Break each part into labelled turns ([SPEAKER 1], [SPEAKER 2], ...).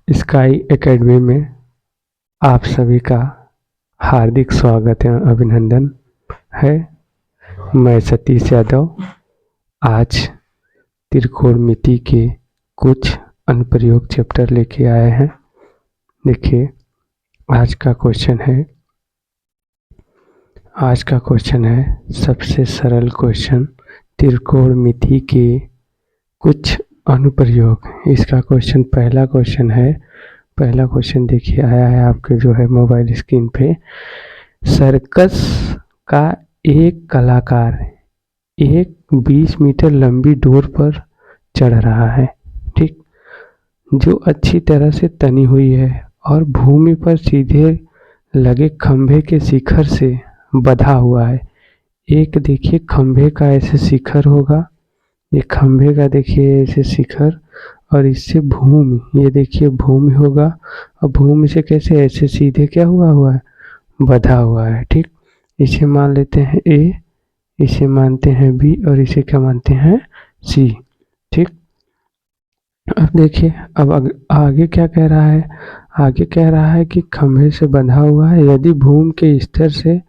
[SPEAKER 1] Sky academy में आप सभी का हार्दिक स्वागत है, अभिनंदन है। मैं सतीश यादव आज त्रिकोणमिति के कुछ अनुप्रयोग चैप्टर लेके आए हैं। देखिए आज का क्वेश्चन है सबसे सरल क्वेश्चन, त्रिकोणमिति के कुछ अनुप्रयोग। इसका पहला क्वेश्चन देखिए आया है आपके जो है मोबाइल स्क्रीन पे। सर्कस का एक कलाकार एक 20 मीटर लंबी डोर पर चढ़ रहा है, ठीक, जो अच्छी तरह से तनी हुई है और भूमि पर सीधे लगे खंभे के शिखर से बंधा हुआ है। एक देखिए खंभे का ऐसे शिखर होगा, ये खंभे का देखिए ऐसे शिखर, और इससे भूमि, ये देखिए भूमि होगा, और भूमि से कैसे ऐसे सीधे क्या हुआ है, बंधा हुआ है, ठीक। इसे मान लेते हैं ए, इसे मानते हैं बी, और इसे क्या मानते हैं सी, ठीक। अब देखिए अब आगे क्या कह रहा है, आगे कह रहा है कि खंभे से बंधा हुआ है यदि भूमि के स्तर से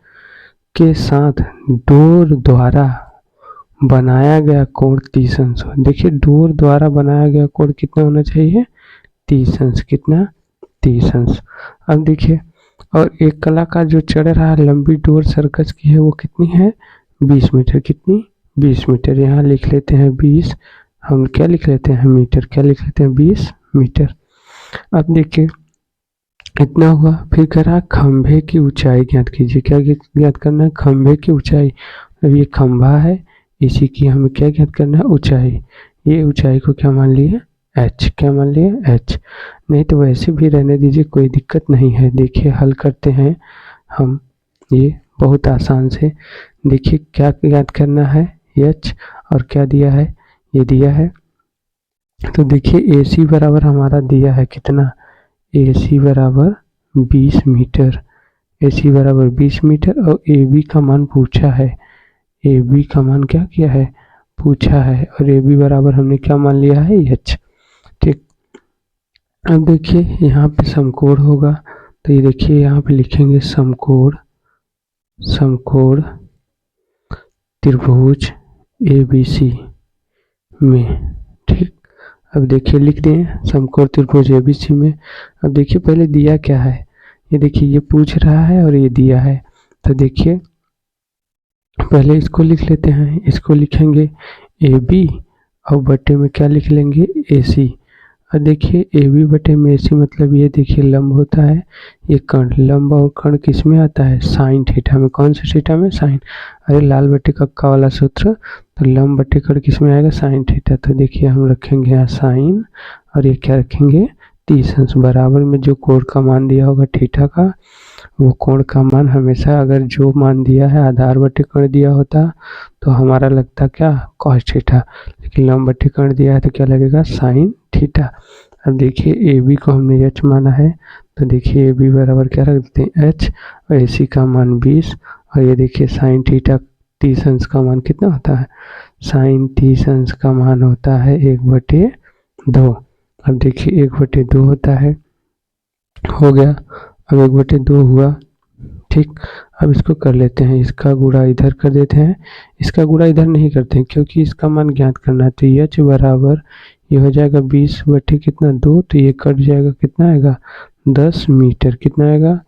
[SPEAKER 1] के साथ डोर द्वारा बनाया गया कोण 30 अंश हो। देखिए डोर द्वारा बनाया गया कोण कितना होना चाहिए, 30 अंश। कितना, 30 अंश। अब देखिए और एक कलाकार जो चढ़ रहा है, लंबी डोर सर्कस की है, वो कितनी है, 20 मीटर। कितनी, 20 मीटर। यहाँ लिख लेते हैं 20, हम क्या लिख लेते हैं मीटर, क्या लिख लेते हैं 20 मीटर। अब देखिए इतना हुआ, फिर कह रहा खंभे की ऊंचाई ज्ञात कीजिए। क्या ज्ञात करना है, खंभे की ऊंचाई। अब ये खंभा है, इसी की हमें क्या ज्ञात करना है, ऊंचाई। ये ऊंचाई को क्या मान लिए, h। क्या मान लिए, h। नहीं तो वैसे भी रहने दीजिए, कोई दिक्कत नहीं है। देखिए हल करते हैं हम ये बहुत आसान से। देखिए क्या ज्ञात करना है, h, और क्या दिया है, ये दिया है। तो देखिए AC बराबर हमारा दिया है कितना, AC बराबर 20 मीटर। AC बराबर 20 मीटर, और AB का मान पूछा है, AB का मान क्या किया है, पूछा है, और AB बराबर हमने क्या मान लिया है, h, ठीक। अब देखिए यहाँ पे समकोण होगा, तो ये देखिए यहाँ पे लिखेंगे समकोण त्रिभुज ABC में, ठीक। अब देखिए लिख दिए समकोण त्रिभुज ABC में। अब देखिए पहले दिया क्या है, ये देखिए ये पूछ रहा है और ये दिया है, तो देखिए पहले इसको लिख लेते हैं। इसको लिखेंगे AB और बटे में क्या लिख लेंगे, AC। और देखिए AB बटे में AC मतलब ये देखिए लंब होता है, ये कर्ण, लंब और कर्ण किस में आता है, साइन थीटा में। कौन से थीटा में, साइन। अरे लाल बटे कक्का वाला सूत्र, तो लंब बटे कर्ण किस में आएगा, साइन थीटा। तो देखिए हम रखेंगे यहाँ साइन, और ये क्या रखेंगे 30 अंश। बराबर में जो कोण का मान दिया होगा थीटा का, वो कोण का मान हमेशा, अगर जो मान दिया है आधार बटे कर्ण दिया होता तो हमारा लगता क्या, कॉस थीटा, लेकिन लंब बटे कर्ण दिया है तो क्या लगेगा, साइन थीटा। अब देखिए AB को हमने h माना है, तो देखिए AB बराबर क्या रख देते हैं h, और AC का मान 20, और ये देखिए साइन थीटा 30 अंश का मान कितना होता है, साइन 30 अंश का मान होता है 1/2। अब देखिए 1/2 होता है, हो गया। अब 1/2 हुआ, ठीक। अब इसको कर लेते हैं, इसका गुणा इधर कर देते हैं, इसका गुणा इधर नहीं करते हैं क्योंकि इसका मान ज्ञात करना है। तो h बराबर ये हो जाएगा 20 बटे कितना 2, तो ये कट जाएगा, कितना आएगा 10 मीटर। कितना आएगा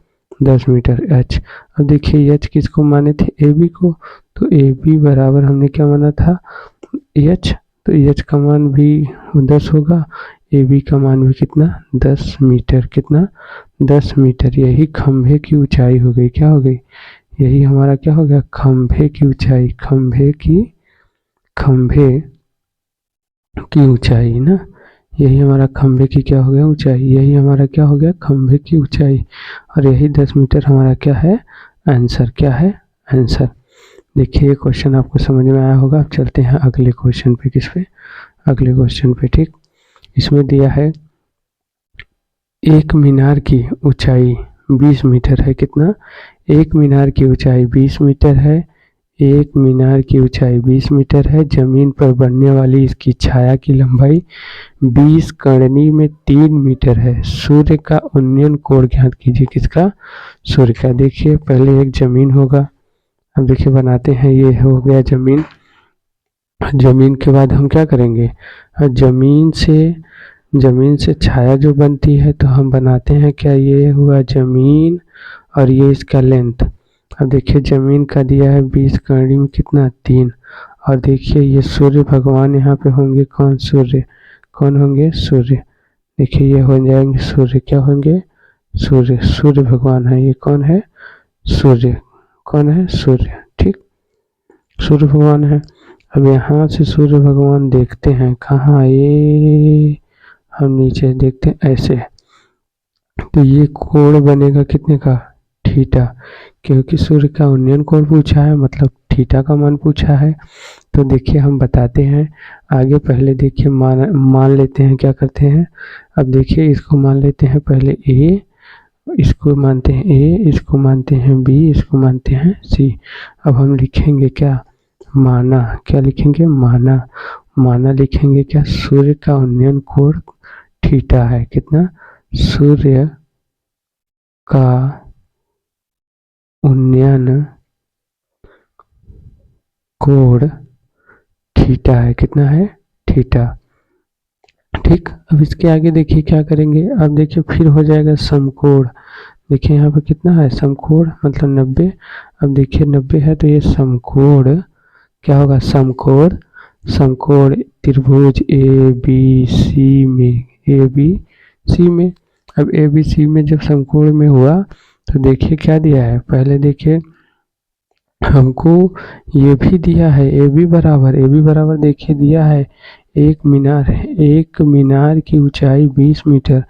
[SPEAKER 1] 10 मीटर h। अब देखिए h किसको माने थे, AB को, तो AB बराबर हमने क्या माना था, h, तो h का मान भी 10 होगा, AB का मान भी कितना 10 मीटर। कितना 10 मीटर। यही खंभे की ऊंचाई हो गई, क्या हो गई, यही हमारा क्या हो गया, खंभे की ऊंचाई, खंभे की ऊंचाई ना, यही हमारा खंभे की क्या हो गया, ऊंचाई। यही हमारा क्या हो गया, खंभे की ऊंचाई, और यही 10 मीटर हमारा क्या है, आंसर। क्या है, आंसर। देखिए ये क्वेश्चन आपको समझ में आया होगा। अब चलते हैं अगले क्वेश्चन पे, किस पे, अगले क्वेश्चन पे, ठीक। इसमें दिया है एक मीनार की ऊंचाई 20 मीटर है। कितना, एक मीनार की ऊंचाई 20 मीटर है, एक मीनार की ऊंचाई 20 मीटर है। जमीन पर बनने वाली इसकी छाया की लंबाई 20 कड़नी में 3 मीटर है। सूर्य का उन्नयन कोण ज्ञात कीजिए। किसका? सूर्य का। देखिए पहले एक जमीन होगा, अब देखिए बनाते हैं, ये हो गया जमीन। जमीन के बाद हम क्या करेंगे, जमीन से छाया जो बनती है तो हम बनाते हैं क्या, ये हुआ जमीन और ये इसका लेंथ। अब देखिए जमीन का दिया है 20 कड़ी में कितना, 3। और देखिए ये सूर्य भगवान यहाँ पे होंगे, कौन? सूर्य। कौन होंगे? सूर्य। देखिए ये हो जाएंगे सूर्य, क्या होंगे? सूर्य। सूर्य भगवान है, ये कौन है? सूर्य। कौन है? सूर्य। ठीक, सूर्य भगवान है। अब यहाँ से सूर्य भगवान देखते हैं कहाँ, ये हम नीचे देखते हैं ऐसे, तो ये कोण बनेगा कितने का, थीटा, क्योंकि सूर्य का उन्नयन कोण पूछा है, मतलब थीटा का मान पूछा है। तो देखिए हम बताते हैं आगे, पहले देखिए मान लेते हैं, क्या करते हैं, अब देखिए इसको मान लेते हैं पहले ए, इसको मानते हैं ए, इसको मानते हैं बी, इसको मानते हैं सी। अब हम लिखेंगे क्या, माना। क्या लिखेंगे? माना। माना लिखेंगे क्या, सूर्य का उन्नयन कोण थीटा है। कितना? सूर्य का उन्नयन कोण थीटा है। कितना है? थीटा। ठीक, अब इसके आगे देखिए क्या करेंगे, अब देखिए फिर हो जाएगा समकोण। देखिए यहाँ पे कितना है, समकोण मतलब 90। अब देखिए 90 है तो ये समकोण क्या होगा, समकोण। समकोण त्रिभुज ए बी सी में, ए बी सी में। अब ए बी सी में जब समकोण में हुआ तो देखिए क्या दिया है, पहले देखिए हमको ये भी दिया है, ए बी बराबर देखिए दिया है, एक मीनार है, एक मीनार की ऊंचाई 20 मीटर,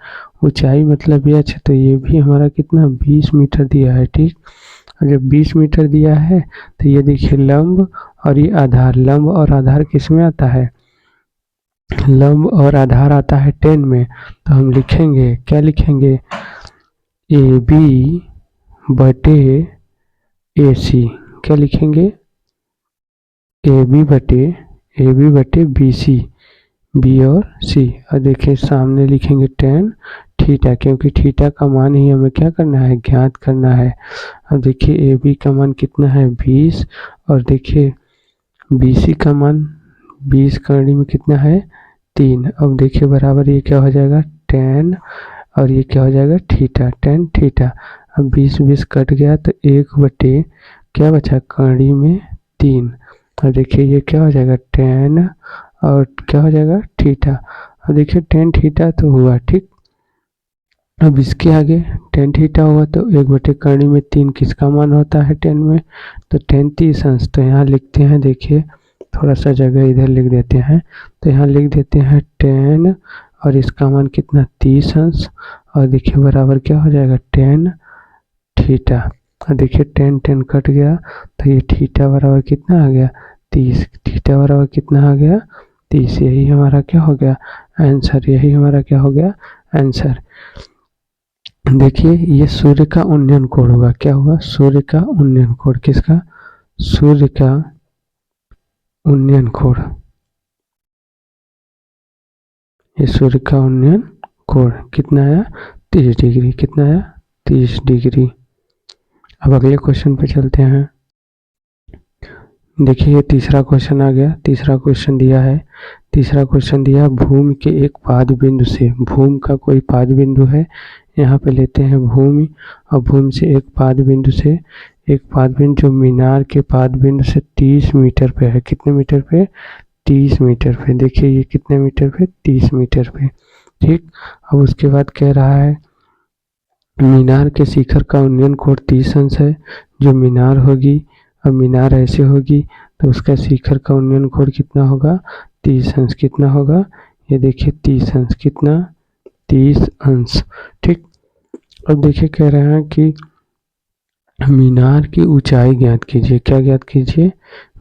[SPEAKER 1] ऊंचाई मतलब ये, अच्छा तो ये भी हमारा कितना 20 मीटर दिया है। ठीक, और जब 20 मीटर दिया है तो ये देखिए लंब और ये आधार, लंब और आधार किस में आता है, लंब और आधार आता है 10 में। तो हम लिखेंगे, क्या लिखेंगे, ए बी बटे ए सी। क्या लिखेंगे, ए बी बटे बी सी, बी और सी। और देखिए सामने लिखेंगे tan थीटा, क्योंकि थीटा का मान ही हमें क्या करना है, ज्ञात करना है। अब देखिए ए बी का मान कितना है 20, और देखिए बी सी का मान 20 कड़ी में कितना है 3। अब देखिए बराबर ये क्या हो जाएगा tan, और ये क्या हो जाएगा थीटा, tan थीटा। अब 20 कट गया तो 1 बटे क्या बचा, कड़ी में 3। और देखिए ये क्या हो जाएगा tan, और क्या हो जाएगा थीटा। अब देखिए tan थीटा तो हुआ। ठीक, अब इसके आगे tan थीटा हुआ तो 1 बटे कड़ी में 3 किसका मान होता है tan में, तो tan 30 अंश। तो यहाँ लिखते हैं, देखिए थोड़ा सा जगह इधर लिख देते हैं, तो यहाँ लिख देते हैं tan, और इसका मान कितना 30 अंश, और देखिए बराबर क्या हो जाएगा tan थीटा। और देखिए tan कट गया तो ये थीटा बराबर कितना आ गया 30, थीटा बराबर कितना आ गया 30। यही हमारा क्या हो गया आंसर, यही हमारा क्या हो गया आंसर। देखिए ये सूर्य का उन्नयन कोण होगा, क्या होगा, सूर्य का उन्नयन कोण। किसका? सूर्य का उन्नयन कोण। ये सूर्य का उन्नयन कोण कितना आया 30 डिग्री। कितना आया 30 डिग्री। अब अगले क्वेश्चन पे चलते हैं। देखिए ये तीसरा क्वेश्चन आ गया। तीसरा क्वेश्चन दिया भूमि के एक पाद बिंदु से, भूमि का कोई पाद बिंदु है, यहाँ पे लेते हैं भूमि, और भूमि से एक पाद बिंदु से, एक पाद बिंदु जो मीनार के पाद बिंदु से 30 मीटर पे है। कितने मीटर पे, 30 मीटर पे। देखिए ये कितने मीटर पे, 30 मीटर पे। ठीक, अब उसके बाद कह रहा है मीनार के शिखर का उन्नयन कोण 30 अंश है। जो मीनार होगी, अब मीनार ऐसे होगी तो उसका शिखर का उन्नयन कोण कितना होगा 30 अंश। कितना होगा, ये देखिए 30 अंश। कितना, 30 अंश। ठीक, अब देखिए कह रहे हैं कि मीनार की ऊंचाई ज्ञात कीजिए। क्या ज्ञात कीजिए,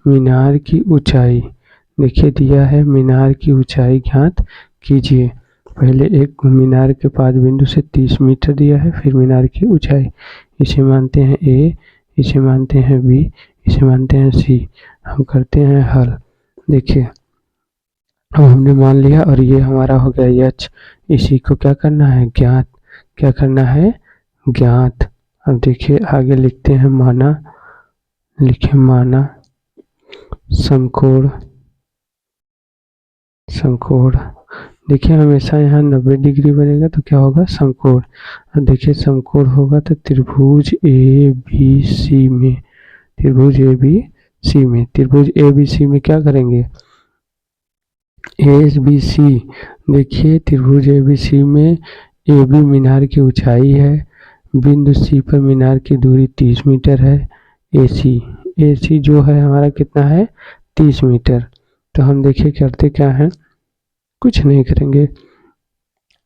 [SPEAKER 1] मीनार की ऊंचाई। देखिए दिया है मीनार की ऊंचाई ज्ञात कीजिए। पहले एक मीनार के पाद बिंदु से 30 मीटर दिया है, फिर मीनार की ऊंचाई। इसे मानते हैं ए, इसे मानते हैं बी, इसे मानते हैं सी। हम करते हैं हल। देखिए अब हमने मान लिया और ये हमारा हो गया एच। इसी को क्या करना है, ज्ञात। क्या करना है, ज्ञात। अब देखिए आगे लिखते हैं माना। लिखे माना समकोण। समकोण देखिए हमेशा यहाँ 90 डिग्री बनेगा तो क्या होगा, समकोण। अब देखिए समकोण होगा तो त्रिभुज ए बी सी में, त्रिभुज ए बी सी में, त्रिभुज ए बी सी में क्या करेंगे, ए बी सी। देखिए त्रिभुज ए बी सी में ए बी मीनार की ऊंचाई है, बिंदु सी पर मीनार की दूरी 30 मीटर है। ए सी जो है हमारा कितना है, 30 मीटर। तो हम देखिए करते क्या है, कुछ नहीं करेंगे।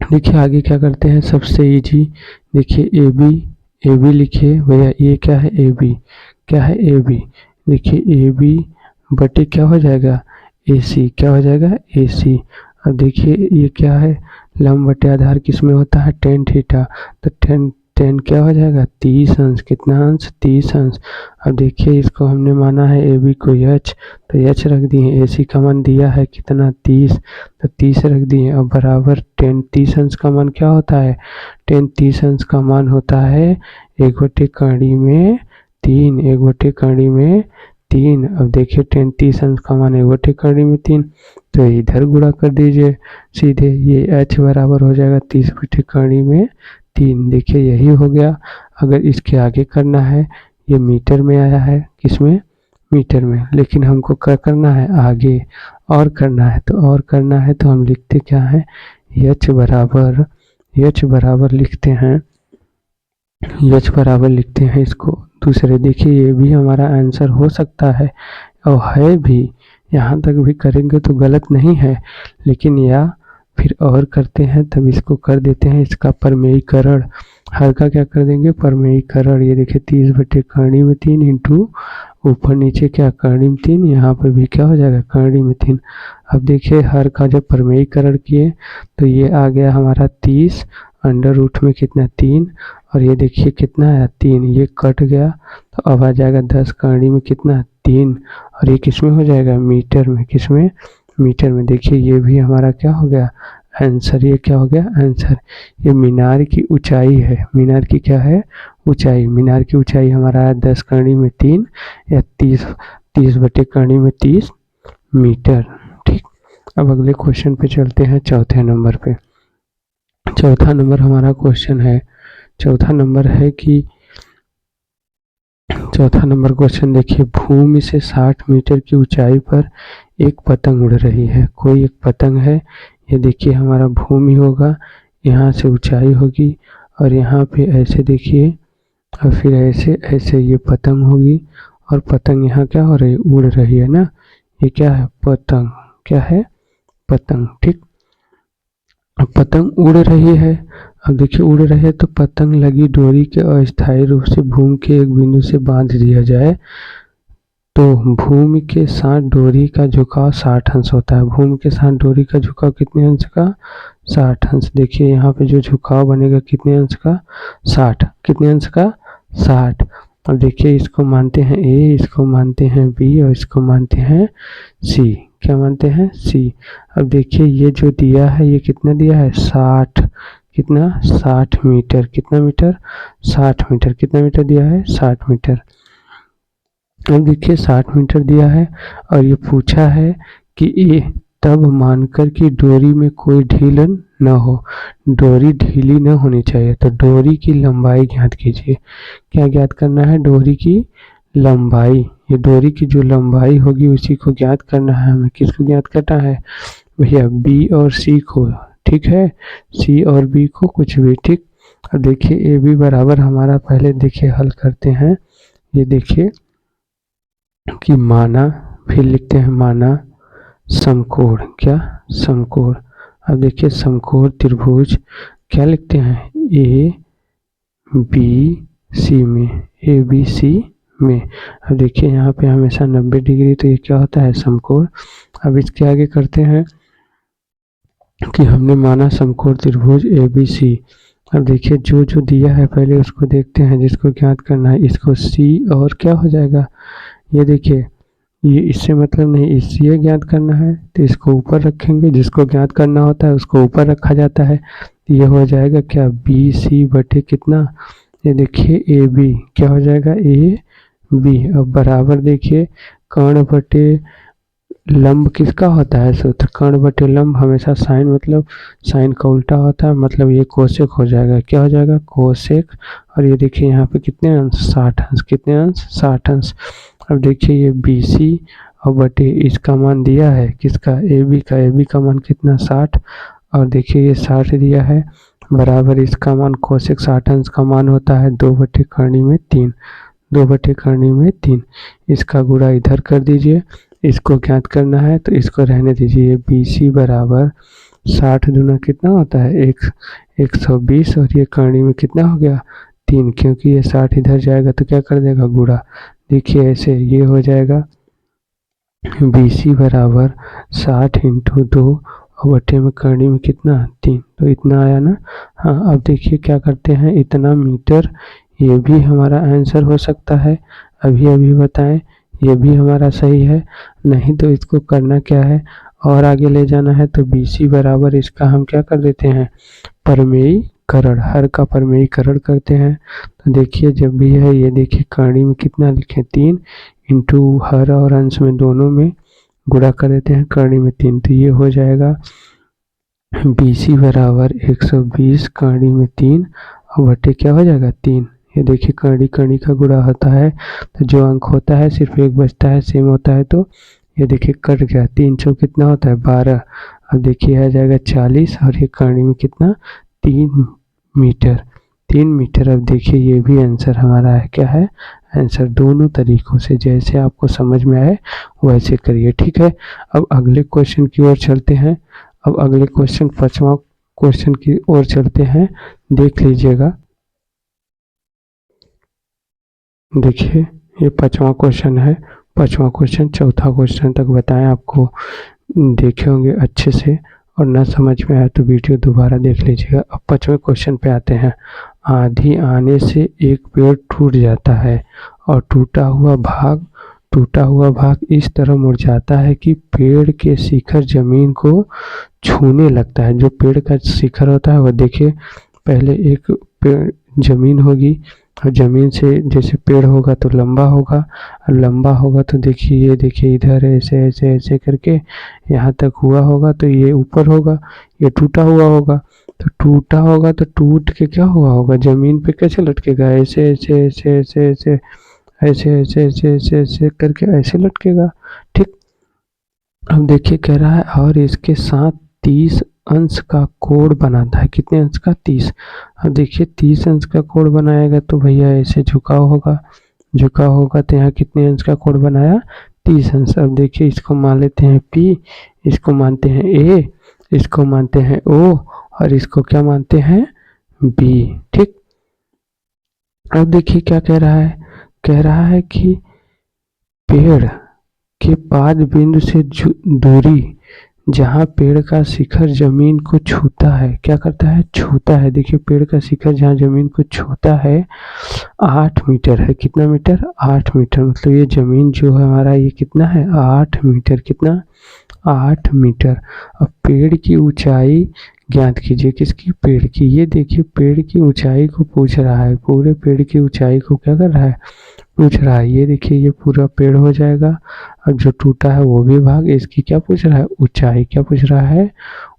[SPEAKER 1] देखिए आगे क्या करते हैं, सबसे इजी। देखिए ए बी लिखिए भैया, ये क्या है, ए बी। क्या है, ए बी। देखिए ए बी बटे क्या हो जाएगा, ए सी। क्या हो जाएगा, ए सी। अब देखिए ये क्या है, लंब बटे आधार किस में होता है, टेन थीटा। तो टेन क्या हो जाएगा, 30 अंश। कितना अंश, 30 अंश। अब देखिए इसको हमने माना है ए बी को एच, तो एच रख दिए। ए सी का मान दिया है कितना, 30, तो 30 रख दिए। अब बराबर टेन 30 अंश का मान क्या होता है, टेन 30 अंश का मान होता है 1/कड़ी में 3, 1/कड़ी में 3। अब देखिए टेन 30 अंश का मान 1/कड़ी में 3, तो इधर गुणा कर दीजिए सीधे। ये h बराबर हो जाएगा 30/कड़ी में 3। देखिए यही हो गया। अगर इसके आगे करना है, ये मीटर में आया है, किसमें, मीटर में। लेकिन हमको क्या करना है, आगे और करना है। तो और करना है तो हम लिखते क्या है, h बराबर लिखते हैं, h बराबर लिखते हैं इसको दूसरे। देखिए ये भी हमारा आंसर हो सकता है और है भी, यहाँ तक भी करेंगे तो गलत नहीं है। लेकिन या फिर और करते हैं तब इसको कर देते हैं, इसका परमेयीकरण। हर का क्या कर देंगे, परमेयीकरण। ये देखिए 30/कड़ी में 3 इंटू ऊपर नीचे क्या, कड़ी में 3, यहाँ पे भी क्या हो जाएगा, कड़ी में 3। अब देखिए हर का जब परमेयीकरण किए तो ये आ गया हमारा 30 अंडर रूट में कितना, 3। और ये देखिए कितना है, 3। ये कट गया तो अब आ जाएगा 10 कड़ी में कितना, 3। और ये किस में हो जाएगा, मीटर में। किस में, मीटर में। देखिए ये भी हमारा क्या हो गया, आंसर। ये क्या हो गया, आंसर। ये मीनार की ऊंचाई है, मीनार की क्या है, ऊंचाई। मीनार की ऊंचाई हमारा है 10 कड़ी में 3 या 30/कड़ी में 30 मीटर। ठीक। अब अगले क्वेश्चन पे चलते हैं, चौथे नंबर पे। चौथा नंबर हमारा क्वेश्चन है, चौथा नंबर है कि चौथा नंबर क्वेश्चन देखिए, भूमि से 60 मीटर की ऊंचाई पर एक पतंग उड़ रही है। कोई एक पतंग है, ये देखिए हमारा भूमि होगा, यहाँ से ऊंचाई होगी और यहाँ पे ऐसे देखिए, और फिर ऐसे ऐसे ये पतंग होगी। और पतंग यहाँ क्या हो रही है, उड़ रही है ना। ये क्या है, पतंग। क्या है, पतंग। ठीक। अब पतंग उड़ रही है। अब देखिए उड़ रहे हैं तो पतंग लगी डोरी के अस्थायी रूप से भूमि के एक बिंदु से बांध दिया जाए तो भूमि के साथ डोरी का झुकाव 60 अंश होता है। भूमि के साथ डोरी का झुकाव कितने अंश का, 60 अंश। देखिए यहाँ पे जो झुकाव बनेगा कितने अंश का, 60। कितने अंश का, 60। अब देखिए इसको मानते हैं ए, इसको मानते हैं बी और इसको मानते हैं सी। क्या मानते हैं, सी। अब देखिए ये जो दिया है ये कितना दिया है, 60। कितना, 60 मीटर। कितना मीटर, 60 मीटर। कितना मीटर दिया है, 60 मीटर। अब देखिए 60 मीटर दिया है और ये पूछा है कि ये तब मानकर कि डोरी में कोई ढीलन न हो। डोरी ढीली न होनी चाहिए। तो डोरी की लंबाई ज्ञात कीजिए। क्या ज्ञात करना है, डोरी की लंबाई। ये डोरी की जो लंबाई होगी उसी को ज्ञात करना है हमें। किसको ज्ञात करना है भैया, बी और सी को। ठीक है, सी और बी को, कुछ भी। ठीक। अब देखिए ए बी बराबर हमारा, पहले देखिए हल करते हैं। ये देखिए कि माना, फिर लिखते हैं माना समकोण। क्या, समकोण। अब देखिए समकोण त्रिभुज क्या लिखते हैं, ए बी सी में, ए बी सी में। अब देखिए यहाँ पे हमेशा 90 डिग्री, तो ये क्या होता है, समकोण। अब इसके आगे करते हैं कि हमने माना समकोण त्रिभुज ए बी सी। अब देखिए जो जो दिया है पहले उसको देखते हैं, जिसको ज्ञात करना है। इसको सी और क्या हो जाएगा, ये देखिए, ये इससे मतलब नहीं, इससे ये ज्ञात करना है तो इसको ऊपर रखेंगे, जिसको ज्ञात करना होता है उसको ऊपर रखा जाता है। ये हो जाएगा क्या, बी सी बटे कितना, ये देखिए ए बी, क्या हो जाएगा ए बी। अब बराबर देखिए, कर्ण बटे लंब किसका होता है सूत्र, कर्ण बटे लंब हमेशा साइन, मतलब साइन का उल्टा होता है, मतलब ये कोसेक हो जाएगा, क्या हो जाएगा कोसेक। और ये देखिए यहाँ पे कितने अंश, 60 अंश, कितने अंश 60 अंश। अब देखिए ये बी सी और बटे इसका मान दिया है किसका, ए बी का मान कितना 60, और देखिए ये 60 दिया है, बराबर इसका मान कोसेक 60 अंश का मान होता है 2/3 2/3। इसका गुणा इधर कर दीजिए, इसको ज्ञात करना है तो इसको रहने दीजिए। बी सी बराबर 60 दूना कितना होता है 120, और ये करनी में कितना हो गया 3, क्योंकि ये 60 इधर जाएगा तो क्या कर देगा गुणा। देखिए ऐसे ये हो जाएगा बी सी बराबर 60 × 2 और बटे में करनी में कितना 3, तो इतना आया ना। हाँ, अब देखिए क्या करते हैं, इतना मीटर, ये भी हमारा आंसर हो सकता है, अभी अभी बताएं, ये भी हमारा सही है। नहीं तो इसको करना क्या है, और आगे ले जाना है, तो बी सी बराबर इसका हम क्या कर देते हैं, परमेयीकरण, हर का परमेयीकरण करते हैं। तो देखिए जब भी है, ये देखिए करनी में कितना लिखे 3 इंटू हर और अंश में दोनों में गुणा कर देते हैं, करनी में 3, तो ये हो जाएगा बी सी बराबर 120 करनी में 3 और बटे क्या हो जाएगा 3। ये देखिए करनी करनी का गुणा होता है तो जो अंक होता है सिर्फ एक बचता है, सेम होता है, तो ये देखिए कट गया, 3 चौ कितना होता है 12। अब देखिए आ जाएगा 40, और ये करनी में कितना 3 मीटर, 3 मीटर। अब देखिए ये भी आंसर हमारा है, क्या है आंसर। दोनों तरीकों से जैसे आपको समझ में आए वैसे करिए, ठीक है। अब अगले क्वेश्चन की ओर चलते हैं। अब अगले क्वेश्चन 5वां क्वेश्चन की ओर चलते हैं, देख लीजिएगा। देखिए ये 5वां क्वेश्चन है, 5वां क्वेश्चन, चौथा क्वेश्चन तक बताएं, आपको देखे होंगे अच्छे से, और ना समझ में आया तो वीडियो दोबारा देख लीजिएगा। अब 5वें क्वेश्चन पे आते हैं। आंधी आने से एक पेड़ टूट जाता है और टूटा हुआ भाग इस तरह मुरझाता है कि पेड़ के शिखर जमीन को छूने लगता है। जो पेड़ का शिखर होता है वह देखिए, पहले एक पेड़ जमीन होगी, और जमीन से जैसे पेड़ होगा तो लंबा होगा, और लंबा होगा तो देखिए ये देखिए इधर ऐसे ऐसे ऐसे करके यहाँ तक हुआ होगा, तो ये ऊपर होगा, ये टूटा हुआ होगा, तो टूटा होगा तो टूट के क्या हुआ होगा, जमीन पे कैसे लटकेगा, ऐसे ऐसे ऐसे ऐसे ऐसे ऐसे ऐसे ऐसे ऐसे ऐसे करके ऐसे लटकेगा, ठीक। अब देखिए कह रहा है और इसके साथ 30 अंश का कोण बनाता है, कितने अंश का 30। अब देखिए 30 अंश का कोण बनाएगा तो भैया ऐसे झुकाव होगा, झुकाव होगा तो यहाँ कितने अंश का कोण बनाया 30 अंश। अब देखिए इसको मान लेते हैं P, इसको मानते हैं A, इसको मानते हैं O, और इसको क्या मानते हैं B, ठीक। अब देखिए क्या कह रहा है कि पेड़ के पाद बिंदु से दूरी जहाँ पेड़ का शिखर जमीन को छूता है, क्या करता है छूता है। देखिए पेड़ का शिखर जहाँ जमीन को छूता है 8 मीटर है, कितना मीटर 8 मीटर, मतलब ये जमीन जो है हमारा ये कितना है 8 मीटर, कितना 8 मीटर। अब पेड़ की ऊंचाई ज्ञात कीजिए, किसकी पेड़ की। ये देखिए पेड़ की ऊंचाई को पूछ रहा है, पूरे पेड़ की ऊंचाई को क्या कर रहा है पूछ रहा है। ये देखिए ये पूरा पेड़ हो जाएगा, अब जो टूटा है वो भी भाग, इसकी क्या पूछ रहा है ऊंचाई, क्या पूछ रहा है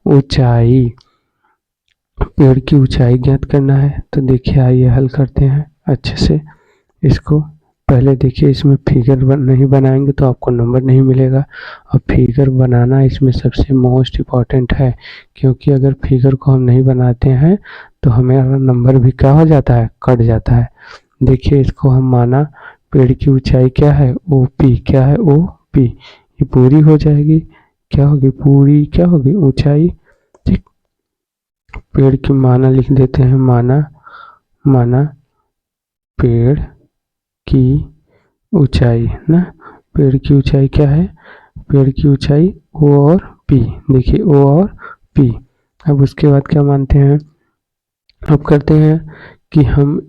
[SPEAKER 1] ऊंचाई, पेड़ की ऊंचाई ज्ञात करना है। तो देखिए आइए हल करते हैं अच्छे से इसको। पहले देखिए इसमें फिगर नहीं बनाएंगे तो आपको नंबर नहीं मिलेगा, और फिगर बनाना इसमें सबसे मोस्ट इम्पॉर्टेंट है, क्योंकि अगर फिगर को हम नहीं बनाते हैं तो हमारा नंबर भी क्या हो जाता है कट जाता है। देखिए इसको हम माना पेड़ की ऊंचाई क्या है OP, क्या है OP, ये पूरी हो जाएगी, क्या होगी पूरी, क्या होगी ऊंचाई, ठीक। पेड़ की माना लिख देते हैं, माना पेड़ की ऊंचाई ना, पेड़ की ऊंचाई क्या है, पेड़ की ऊंचाई O और P, देखिए O और P। अब उसके बाद क्या मानते हैं, अब करते हैं कि हम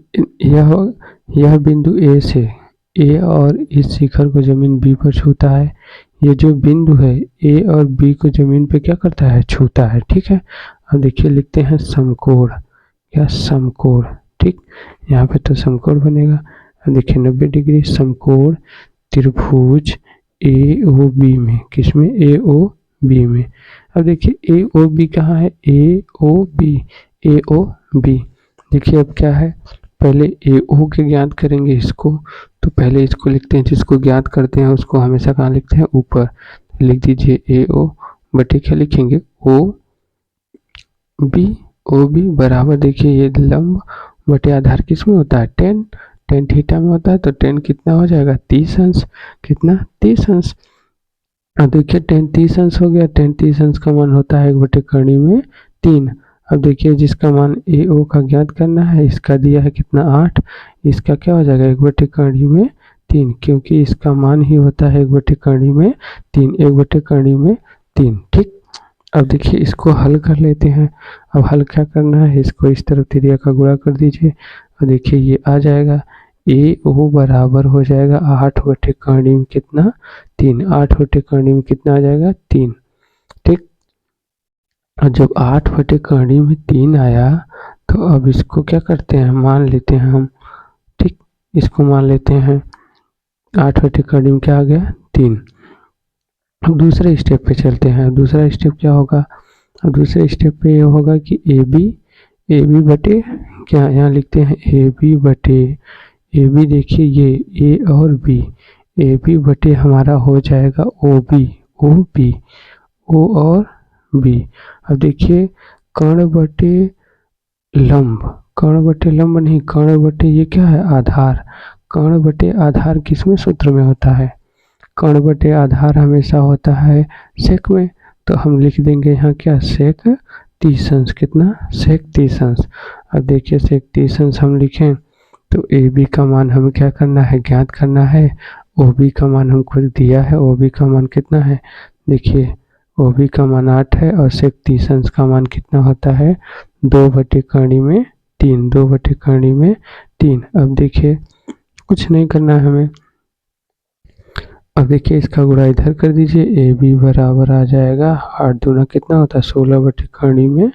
[SPEAKER 1] यह बिंदु A से ए और इस शिखर को जमीन बी पर छूता है। ये जो बिंदु है ए और बी को जमीन पे क्या करता है, छूता है। ठीक है, अब देखिए लिखते हैं समकोण या समकोण। ठीक, यहाँ पे तो समकोण बनेगा। अब देखिए 90 डिग्री समकोण त्रिभुज ए ओ बी में, किसमें, ए ओ बी में। अब देखिए ए ओ बी कहाँ है, ए ओ बी, ए ओ बी। देखिए अब क्या है, पहले ए ओ के ज्ञात करेंगे इसको, तो पहले इसको लिखते हैं, जिसको ज्ञात करते हैं उसको हमेशा कहाँ लिखते हैं, ऊपर। लिख दीजिए ए ओ बटे क्या लिखेंगे, ओ बी। ओ बी बराबर, देखिए ये लंब बटे आधार किस में होता है, टेन, टेन थीटा में होता है। तो टेन कितना हो जाएगा, 30 अंश। कितना, 30 अंश। अब देखिए टेन 30 अंश हो गया। टेन 30 अंश का मान होता है 1/3 में 3। अब देखिए जिसका मान ए ओ का ज्ञात करना है, इसका दिया है कितना, 8। इसका क्या हो जाएगा, 1/3 में 3, क्योंकि इसका मान ही होता है 1/3 में 3, 1/3 में 3। ठीक, अब देखिए इसको हल कर लेते हैं। अब हल क्या करना है, इसको इस तरफ त्रिज्या का गुणा कर दीजिए और देखिए ये आ जाएगा, ए ओ बराबर हो जाएगा 8/3 में कितना, 3। 8/3 में कितना आ जाएगा, 3। ठीक, और जब 8/3 में 3 आया तो अब इसको क्या करते हैं, मान लेते हैं हम। ठीक, इसको मान लेते हैं 8/3 में क्या आ गया, 3। अब दूसरे स्टेप पे चलते हैं। दूसरा स्टेप क्या होगा, अब दूसरे स्टेप पे ये होगा कि ए बी बटे क्या, यहाँ लिखते हैं ए बी बटे, ए बी देखिए ये ए और बी, ए बी बटे हमारा हो जाएगा ओ बी, ओ बी, ओ और बी। अब देखिए कर्ण बटे लंब, कर्ण बटे लंब नहीं, कर्ण बटे ये क्या है, आधार। कर्ण बटे आधार किसमें सूत्र में होता है, कर्ण बटे आधार हमेशा होता है सेक में। तो हम लिख देंगे यहाँ क्या, सेक 30 अंश। कितना, सेक 30 अंश। अब देखिए सेक 30 अंश हम लिखें तो ए बी का मान हमें क्या करना है, ज्ञात करना है। ओ बी का मान हमको दिया है, ओ बी का मान कितना है, देखिए ओ बी का मान 8 है और सेक 30 अंश का मान कितना होता है, 2/3 में 3, 2/3 में 3। अब देखिए कुछ नहीं करना है हमें, अब देखिए इसका गुणा इधर कर दीजिए, ए बी बराबर आ जाएगा 8 दूना कितना होता है, 16/3 में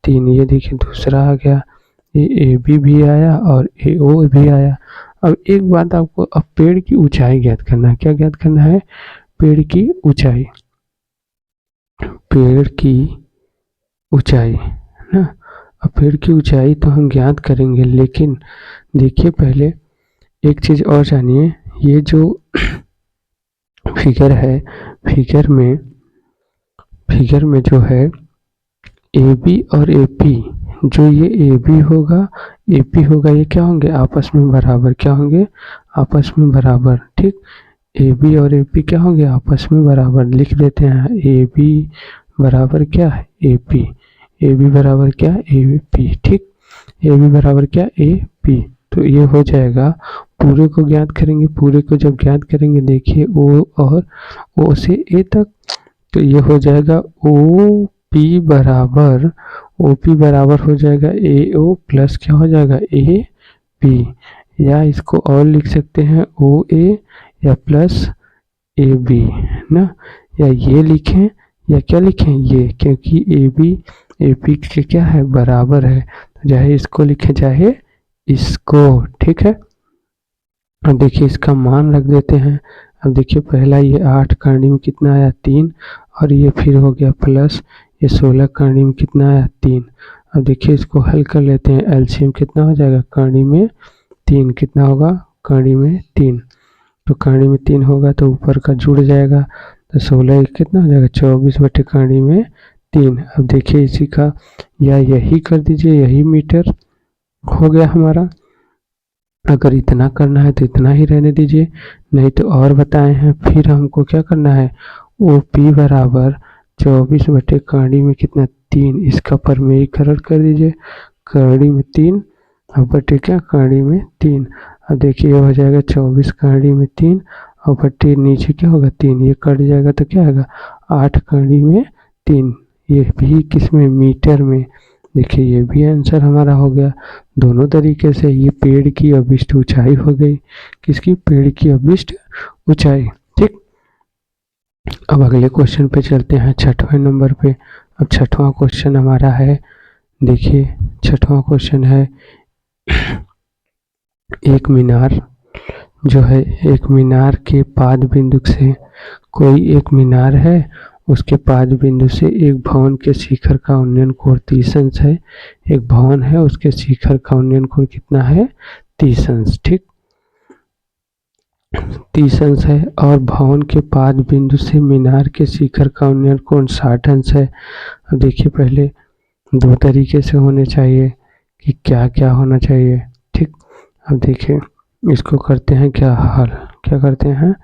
[SPEAKER 1] 3। ये देखिए दूसरा आ गया, ये ए बी भी आया और ए ओ भी आया। अब एक बात आपको, अब पेड़ की ऊंचाई ज्ञात करना है। क्या ज्ञात करना है, पेड़ की ऊंचाई, पेड़ की ऊंचाई ना। अब पेड़ की ऊंचाई तो हम ज्ञात करेंगे, लेकिन देखिए पहले एक चीज और जानिए, ये जो फिगर है, फिगर में जो है ए बी और ए पी, जो ये ए बी होगा ए पी होगा, ये क्या होंगे, आपस में बराबर। क्या होंगे, आपस में बराबर। ठीक, ए बी और ए पी क्या होंगे, आपस में बराबर। लिख देते हैं ए बी बराबर क्या है, ए पी, ए बी बराबर क्या, ए पी। ठीक, ए बी बराबर क्या, ए पी। तो ये हो जाएगा, पूरे को ज्ञात करेंगे, पूरे को जब ज्ञात करेंगे देखिए ओ और ओ से ए तक, तो ये हो जाएगा ओ पी बराबर, ओ पी बराबर हो जाएगा ए ओ प्लस क्या हो जाएगा, ए पी। या इसको और लिख सकते हैं ओ ए या प्लस ए बी ना, या ये लिखें या क्या लिखें, ये, क्योंकि ए बी ए पी के क्या है, बराबर है। तो चाहे इसको लिखें चाहे इसको। ठीक है, अब देखिए इसका मान रख देते हैं। अब देखिए पहला ये 8/3 में कितना आया, 3, और ये फिर हो गया प्लस ये 16/3 में कितना आया, 3। अब देखिए इसको हल कर लेते हैं, एलसीएम कितना हो जाएगा, कर्णी में 3 कितना होगा, कर्णी में 3। तो कर्णी में 3 होगा तो ऊपर का जुड़ जाएगा, तो 16 कितना हो जाएगा, 24/3 में 3। अब देखिए इसी का या यही कर दीजिए, यही मीटर हो गया हमारा। अगर इतना करना है तो इतना ही रहने दीजिए, नहीं तो और बताए हैं। फिर हमको क्या करना है, ओ पी बराबर 24/3 में कितना, 3। इसका परमेयीकरण कर दीजिए, कर्णी में 3 और बटे क्या, कर्णी में 3। अब देखिए ये हो जाएगा 24 कर्णी में 3 और बटे नीचे क्या होगा, 3। ये कट जाएगा तो क्या आएगा, 8 कर्णी में 3। ये भी किस में, मीटर में। देखिए ये भी आंसर हमारा हो गया। दोनों तरीके से ये पेड़ की अभिष्ट ऊंचाई हो गई। किसकी? पेड़ की अभिष्ट ऊंचाई। ठीक, अब अगले क्वेश्चन पे चलते हैं, 6वें नंबर पे। अब 6वां क्वेश्चन हमारा है, देखिए 6वां क्वेश्चन है, एक मीनार जो है, एक मीनार के पाद बिंदु से, कोई एक मीनार है, उसके पाद बिंदु से एक भवन के शिखर का उन्नयन कोण 30 अंश है। एक भवन है, उसके शिखर का उन्नयन कोण कितना है? 30 अंश। ठीक, 30 अंश है। और भवन के पाद बिंदु से मीनार के शिखर का उन्नयन कोण 60 अंश है। अब देखिए पहले दो तरीके से होने चाहिए कि क्या क्या होना चाहिए। ठीक, अब देखिए इसको करते हैं क्या? हल। क्या करते हैं?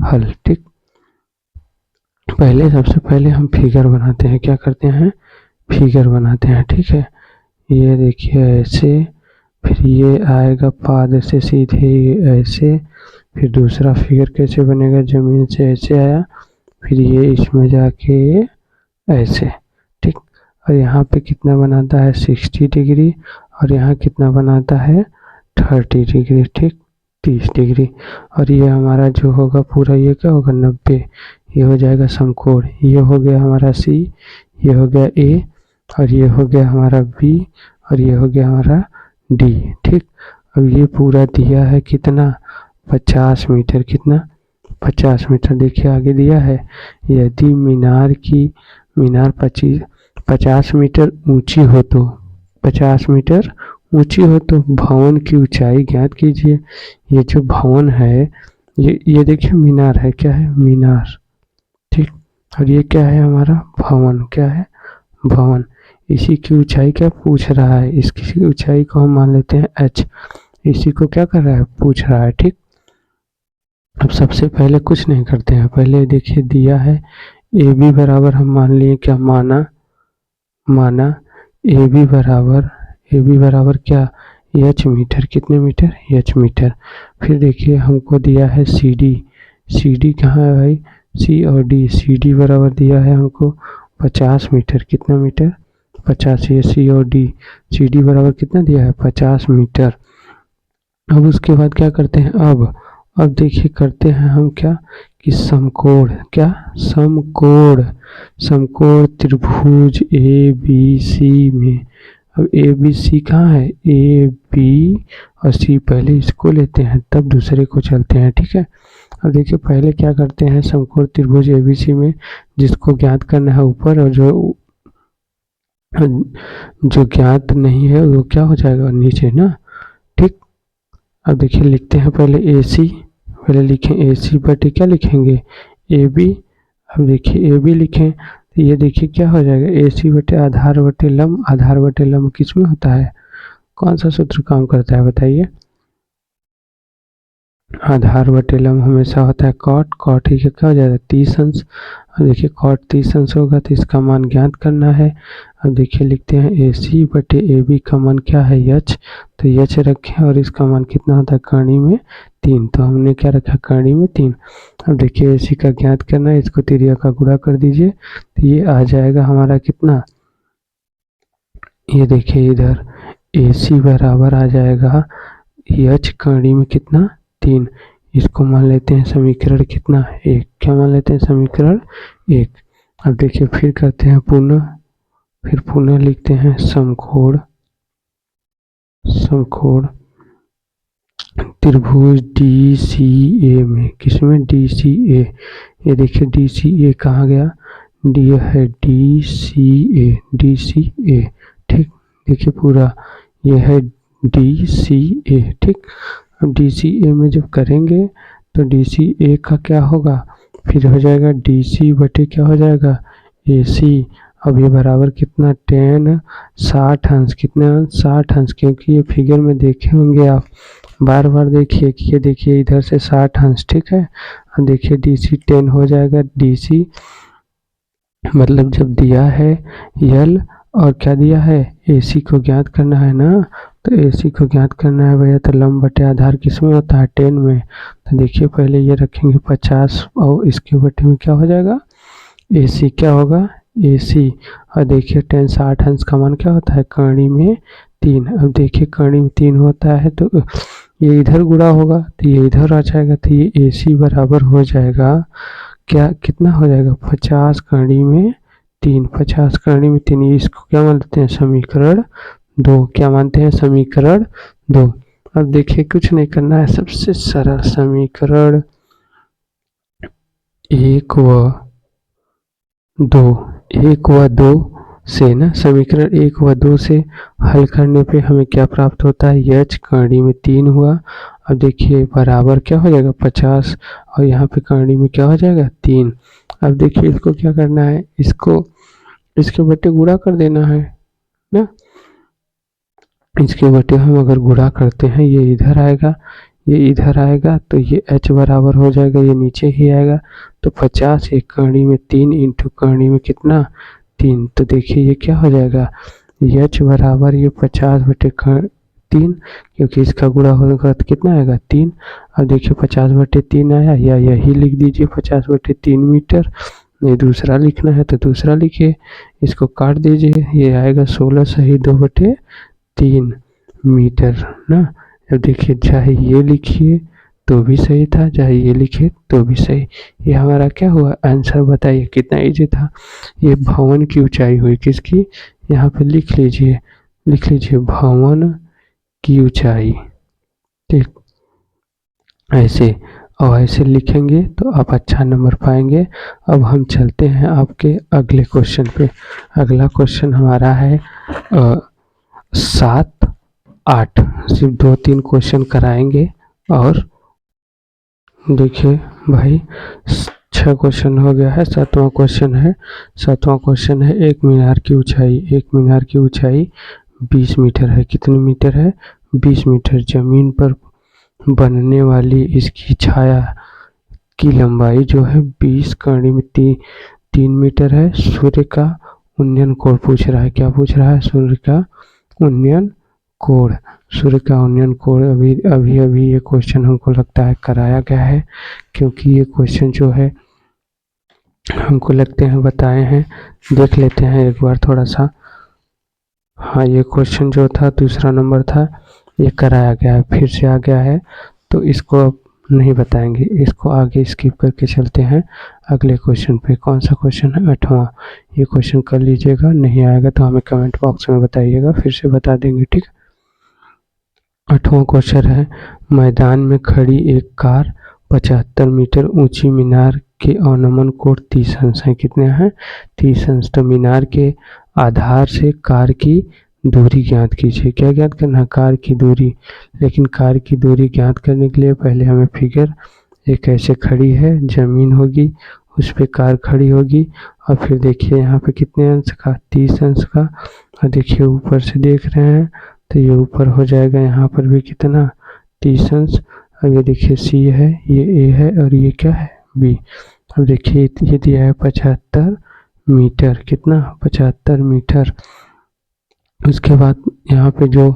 [SPEAKER 1] हल। ठीक, पहले सबसे पहले हम फिगर बनाते हैं। क्या करते हैं? फिगर बनाते हैं। ठीक है, ये देखिए ऐसे, फिर ये आएगा पाद से सीधे ऐसे, फिर दूसरा फिगर कैसे बनेगा? जमीन से ऐसे आया, फिर ये इसमें जाके ऐसे। ठीक, और यहाँ पे कितना बनाता है? 60 डिग्री, और यहाँ कितना बनाता है? 30 डिग्री। ठीक, 30 डिग्री। और ये हमारा जो होगा पूरा, ये क्या होगा? 90। ये हो जाएगा समकोण। ये हो गया हमारा सी, ये हो गया ए, और ये हो गया हमारा बी, और ये हो गया हमारा डी। ठीक, अब ये पूरा दिया है कितना? 50 मीटर। कितना? 50 मीटर। देखिए आगे दिया है, यदि मीनार 50 मीटर ऊंची हो तो, 50 मीटर ऊंची हो तो भवन की ऊंचाई ज्ञात कीजिए। ये जो भवन है, ये देखिए मीनार है। क्या है? मीनार। ठीक, और ये क्या है? हमारा भवन। क्या है? भवन। इसी की ऊंचाई क्या पूछ रहा है? इसकी ऊंचाई को हम मान लेते हैं h। इसी को क्या कर रहा है? पूछ रहा है। ठीक, अब सबसे पहले कुछ नहीं करते हैं, पहले देखिए दिया है ए बी बराबर, हम मान लिए क्या? माना ए बी बराबर क्या? H meter. कितने मीटर? H meter. फिर देखिए हमको दिया है सी डी कहाँ है भाई? सी और डी। सी डी बराबर दिया है हमको 50 मीटर। कितना मीटर? 50। ये सी और डी, सी डी बराबर कितना दिया है? 50 मीटर। अब उसके बाद क्या करते हैं? अब देखिए करते हैं हम क्या कि समकोण। क्या? समकोण त्रिभुज ए बी सी में। अब ए बी सी कहाँ है? ए बी और सी, पहले इसको लेते हैं तब दूसरे को चलते हैं। ठीक है, अब देखिए पहले क्या करते हैं, समकोण त्रिभुज ए बी सी में जिसको ज्ञात करना है ऊपर, और जो ज्ञात नहीं है वो क्या हो जाएगा? नीचे ना। ठीक, अब देखिए लिखते हैं पहले ए सी, पहले लिखें ए सी बटे क्या लिखेंगे? A B. अब देखिए ए बी लिखें तो ये देखिए क्या हो जाएगा? ए सी बटे आधार बटे लंब। आधार बटे लंब किस में होता है? कौन सा सूत्र काम करता है बताइए? आधार बटे लंब हमेशा होता है कॉट ही क्या हो जाएगा? 30 अंश। अब देखिए कॉट 30 अंश होगा तो इसका मान ज्ञात करना है। अब देखिए लिखते हैं ए सी बटे ए बी का मान क्या है? एच। तो एच रखें और इसका मान कितना होता है? कर्ण में 3। तो हमने क्या रखा? कर्ण में 3। अब देखिए ए सी का ज्ञात करना है, इसको त्रिज्या का गुणा कर दीजिए तो ये आ जाएगा हमारा कितना? ये देखिए इधर ए सी बराबर आ जाएगा एच कर्ण में कितना? 3। इसको मान लेते हैं समीकरण कितना? 1। क्या मान लेते हैं? समीकरण 1। अब देखिए फिर करते हैं पुनः लिखते हैं समकोण त्रिभुज डी सी ए में। किसमें? डी सी ए। ये देखिए डी सी ए कहाँ गया? डी है डी सी ए। ठीक, देखिए पूरा ये है डी सी ए। ठीक, अब डी सी ए में जब करेंगे तो डी सी ए का क्या होगा? फिर हो जाएगा डी सी बटे क्या हो जाएगा? ए सी। अब ये बराबर कितना? 60 अंश। कितना अंश? 60 अंश। क्योंकि ये फिगर में देखे होंगे आप, बार बार देखिए कि ये देखिए इधर से 60 अंश। ठीक है, अब देखिए डी सी 10 हो जाएगा। डी सी मतलब जब दिया है यल और क्या दिया है? ए सी को ज्ञात करना है ना, तो ए सी को ज्ञात करना है भैया, तो लंब बटे आधार किस में होता है? 10 में। तो देखिए पहले ये रखेंगे 50 और इसके बटे में क्या हो जाएगा? ए सी क्या होगा? AC। और देखिए tan 60 अंश का मान क्या होता है, कर्ण में 3। अब देखिए कर्ण में 3 होता है तो ये इधर गुणा होगा तो ये इधर आ जाएगा, तो ये AC बराबर हो जाएगा क्या, कितना हो जाएगा, 50 कर्ण में 3। 50 कर्ण में 3, इसको क्या मानते हैं, समीकरण 2। क्या मानते हैं, समीकरण 2। अब देखिए कुछ नहीं करना है, सबसे सरल समीकरण 1 व 2, 1 व 2 से ना, समीकरण 1 व 2 से हल करने पे हमें क्या प्राप्त होता है, h कर्ण में 3 हुआ। अब देखिए बराबर क्या हो जाएगा 50, और यहाँ पे कर्ण में क्या हो जाएगा 3। अब देखिए इसको क्या करना है, इसको इसके बटे गुणा कर देना है ना। इसके बटे हम अगर गुणा करते हैं, ये इधर आएगा, ये इधर आएगा, तो ये h बराबर हो जाएगा, ये नीचे ही आएगा। तो 50 एक कर्ण में 3 इंटू कर्ण में कितना 3। तो देखिए ये क्या हो जाएगा, h बराबर ये 50 बटे 3, क्योंकि इसका गुणा होगा तो कितना आएगा 3। अब देखिए 50 बटे 3 आया, या यही लिख दीजिए 50 बटे 3 मीटर। नहीं दूसरा लिखना है तो दूसरा लिखिए, इसको काट दीजिए, ये आएगा 16 सही 2 बटे 3 मीटर ना। अब देखिए चाहे ये लिखिए तो भी सही था, चाहे ये लिखे तो भी सही। ये हमारा क्या हुआ, आंसर बताइए कितना इजी था। ये भवन की ऊंचाई हुई किसकी, यहाँ पे लिख लीजिए भवन की ऊंचाई, ठीक। ऐसे और ऐसे लिखेंगे तो आप अच्छा नंबर पाएंगे। अब हम चलते हैं आपके अगले क्वेश्चन पे। अगला क्वेश्चन हमारा है 7, 8, सिर्फ 2-3 क्वेश्चन कराएंगे। और देखिए भाई 6 क्वेश्चन हो गया है, 7वां क्वेश्चन है। 7वां क्वेश्चन है एक मीनार की ऊंचाई 20 मीटर है। कितने मीटर है, 20 मीटर। जमीन पर बनने वाली इसकी छाया की लंबाई जो है 20 कर्ण में 3 मीटर है। सूर्य का उन्नयन कोण पूछ रहा है, क्या पूछ रहा है, सूर्य का उन्नयन कोण। अभी ये क्वेश्चन हमको लगता है कराया गया है, क्योंकि ये क्वेश्चन जो है हमको लगते हैं बताए हैं। देख लेते हैं एक बार थोड़ा सा। हाँ ये क्वेश्चन जो था दूसरा नंबर था, ये कराया गया है, फिर से आ गया है, तो इसको अब नहीं बताएंगे, इसको आगे स्किप करके चलते हैं अगले क्वेश्चन पे। कौन सा क्वेश्चन है, 8वां। ये क्वेश्चन कर लीजिएगा, नहीं आएगा तो हमें कमेंट बॉक्स में बताइएगा, फिर से बता देंगे, ठीक। 8वां क्वेश्चन है, मैदान में खड़ी एक कार 75 मीटर ऊंची मीनार के अवनमन कोण 30 अंश है। कितने हैं, 30 अंश। तो मीनार के आधार से कार की दूरी ज्ञात कीजिए। क्या ज्ञात करना है, कार की दूरी। लेकिन कार की दूरी ज्ञात करने के लिए पहले हमें फिगर, एक ऐसे खड़ी है, जमीन होगी, उस पर कार खड़ी होगी, और फिर देखिए यहाँ पे कितने अंश का, 30 अंश का। और देखिए ऊपर से देख रहे हैं तो ये ऊपर हो जाएगा, यहाँ पर भी कितना 30 अंश। अब ये देखिए C है, ये A है, और ये क्या है B। अब देखिए ये दिया है 75 मीटर, कितना 75 मीटर। उसके बाद यहाँ पे जो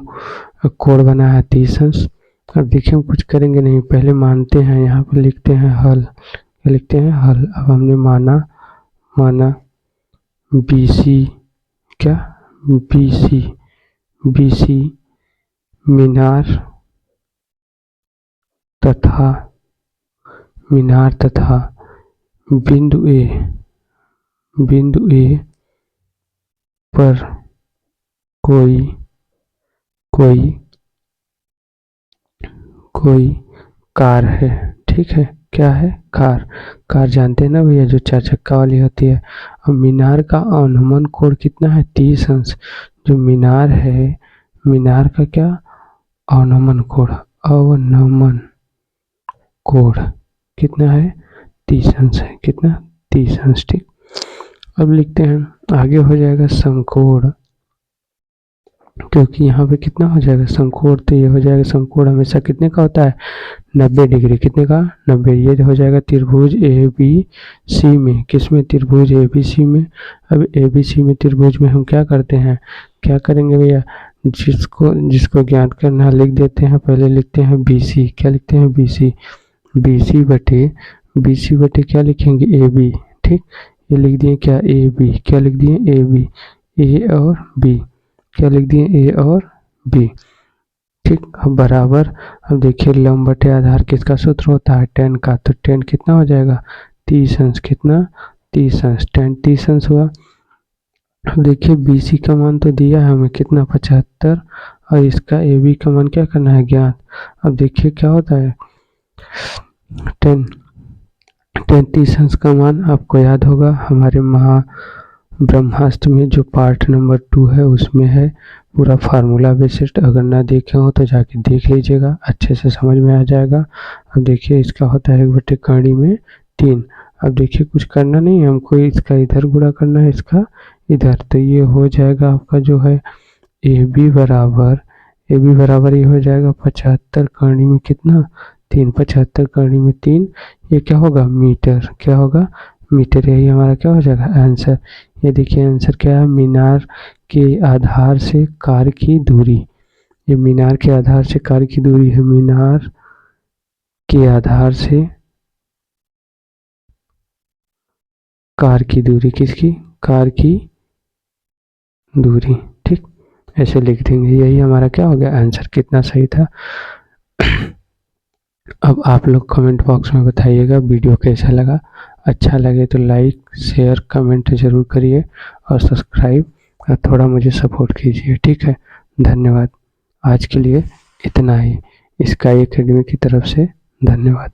[SPEAKER 1] कोण बना है 30 अंश। अब देखिए हम कुछ करेंगे नहीं, पहले मानते हैं, यहाँ पे लिखते हैं हल, क्या लिखते हैं, हल। अब हमने माना BC, क्या BC मीनार तथा बिंदु A पर कोई कार है, ठीक है। क्या है, कार जानते हैं ना भैया, जो 4 चक्का वाली होती है। अब मीनार का अवनमन कोण कितना है, 30 अंश। जो मीनार है, मीनार का क्या, अवनमन कोण कितना है, 30 अंश है। कितना, 30 अंश, ठीक। अब लिखते हैं, आगे हो जाएगा समकोण, क्योंकि यहाँ पे कितना हो जाएगा समकोण, तो ये हो जाएगा समकोण हमेशा कितने का होता है, 90 डिग्री। कितने का, 90। ये हो जाएगा त्रिभुज ABC में, किसमें, त्रिभुज ABC में। अब ABC में, त्रिभुज में हम क्या करते हैं, क्या करेंगे भैया, जिसको ज्ञात करना लिख देते हैं। पहले लिखते हैं BC, क्या लिखते हैं BC बटे क्या लिखेंगे AB, ठीक। ये लिख दिए क्या, ए बी, क्या लिख दिए, ए बी, ए और बी, क्या लिख दिए, ए और बी। ठीक, अब बराबर, अब देखिए लंब बटे आधार किसका सूत्र होता है, tan का, तो tan कितना हो जाएगा, 30 अंश, कितना 30 अंश, tan 30 अंश हुआ। अब देखिए BC का मान तो दिया है हमें कितना 75, और इसका AB का मान क्या करना है, ज्ञात। अब देखिए क्या होता है, tan 30 अंश का मान आपको याद होगा हमारे ब्रह्मास्त्र में जो पार्ट नंबर 2 है उसमें है पूरा फार्मूला बेसिस्ड, अगर ना देखे हो तो जाके देख लीजिएगा, अच्छे से समझ में आ जाएगा। अब देखिए इसका होता है 1/कड़ी में 3। अब देखिए कुछ करना नहीं है हमको, इसका इधर गुणा करना है, इसका इधर, तो ये हो जाएगा आपका जो है ए बी बराबर ये हो जाएगा 75 कड़ी में कितना 3, 75 कड़ी में 3, ये क्या होगा मीटर, क्या होगा मीटर, यही हमारा क्या हो जाएगा आंसर। ये देखिए आंसर क्या है, मीनार के आधार से कार की दूरी, ये मीनार के आधार से कार की दूरी है, मीनार के आधार से कार की दूरी, किसकी, कार की दूरी। ठीक, ऐसे लिख देंगे, यही हमारा क्या हो गया आंसर, कितना सही था। अब आप लोग कमेंट बॉक्स में बताइएगा वीडियो कैसा लगा, अच्छा लगे तो लाइक शेयर कमेंट ज़रूर करिए और सब्सक्राइब और थोड़ा मुझे सपोर्ट कीजिए। ठीक है, धन्यवाद। आज के लिए इतना ही, स्काई एकेडमी की तरफ से धन्यवाद।